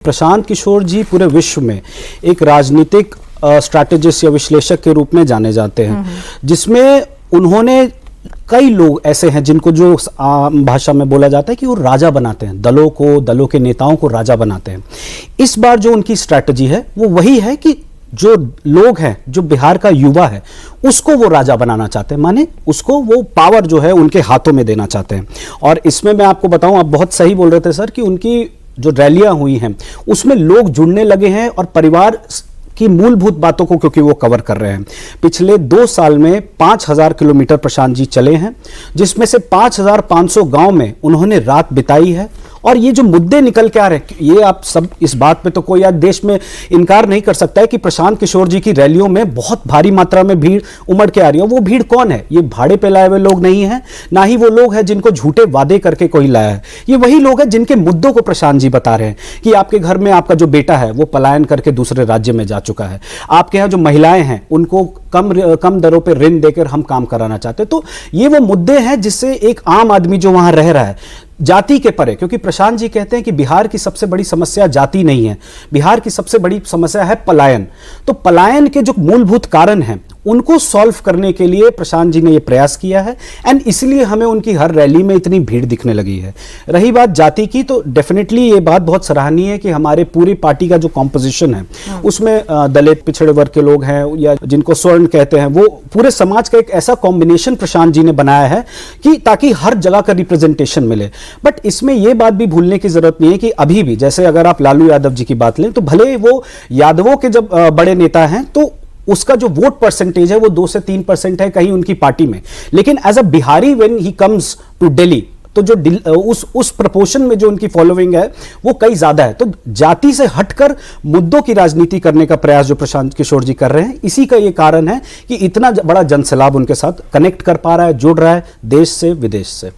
प्रशांत किशोर जी पूरे विश्व में एक राजनीतिक स्ट्रैटेजिस्ट या विश्लेषक के रूप में जाने जाते हैं, जिसमें उन्होंने कई लोग ऐसे हैं जिनको जो आम भाषा में बोला जाता है कि वो राजा बनाते हैं, दलों के नेताओं को राजा बनाते हैं। इस बार जो उनकी स्ट्रैटेजी है वो वही है कि जो लोग हैं, जो बिहार का युवा है, उसको वो राजा बनाना चाहते हैं, माने उसको वो पावर जो है उनके हाथों में देना चाहते हैं। और इसमें मैं आपको बताऊं, आप बहुत सही बोल रहे थे सर कि उनकी जो रैलियां हुई हैं उसमें लोग जुड़ने लगे हैं और परिवार की मूलभूत बातों को क्योंकि वो कवर कर रहे हैं। पिछले 2 साल में 5000 किलोमीटर प्रशांत जी चले हैं, जिसमें से 5500 गांव में उन्होंने रात बिताई है। और ये जो मुद्दे निकल के आ रहे हैं, ये आप सब इस बात पे तो कोई आज देश में इनकार नहीं कर सकता है कि प्रशांत किशोर जी की रैलियों में बहुत भारी मात्रा में भीड़ उमड़ के आ रही है। वो भीड़ कौन है? ये भाड़े पे लाए हुए लोग नहीं है, ना ही वो लोग हैं जिनको झूठे वादे करके कोई लाया है। ये वही लोग हैं जिनके मुद्दों को प्रशांत जी बता रहे हैं कि आपके घर में आपका जो बेटा है वो पलायन करके दूसरे राज्य में जा चुका है, आपके यहाँ जो महिलाएं हैं उनको कम दरों पर ऋण देकर हम काम कराना चाहते हैं। तो ये वो मुद्दे हैं जिससे एक आम आदमी जो वहां रह रहा है जाति के परे, क्योंकि प्रशांत जी कहते हैं कि बिहार की सबसे बड़ी समस्या जाति नहीं है, बिहार की सबसे बड़ी समस्या है पलायन। तो पलायन के जो मूलभूत कारण हैं उनको सॉल्व करने के लिए प्रशांत जी ने यह प्रयास किया है, एंड इसलिए हमें उनकी हर रैली में इतनी भीड़ दिखने लगी है। रही बात जाति की, तो डेफिनेटली ये बात बहुत सराहनीय है कि हमारे पूरी पार्टी का जो कॉम्पोजिशन है उसमें दलित पिछड़े वर्ग के लोग हैं या जिनको स्वर्ण कहते हैं, वो पूरे समाज का एक ऐसा कॉम्बिनेशन प्रशांत जी ने बनाया है कि ताकि हर जगह का रिप्रेजेंटेशन मिले। बट इसमें यह बात भी भूलने की जरूरत नहीं है कि अभी भी, जैसे अगर आप लालू यादव जी की बात लें, तो भले वो यादवों के जब बड़े नेता हैं तो उसका जो वोट परसेंटेज है वो 2 से 3% है कहीं उनकी पार्टी में, लेकिन as a Bihari when he comes to Delhi, तो जो उस प्रपोर्शन में जो उनकी फॉलोइंग है वो कई ज्यादा है। तो जाति से हटकर मुद्दों की राजनीति करने का प्रयास जो प्रशांत किशोर जी कर रहे हैं, इसी का ये कारण है कि इतना बड़ा जनसैलाब उनके साथ कनेक्ट कर पा रहा है, जुड़ रहा है देश से विदेश से।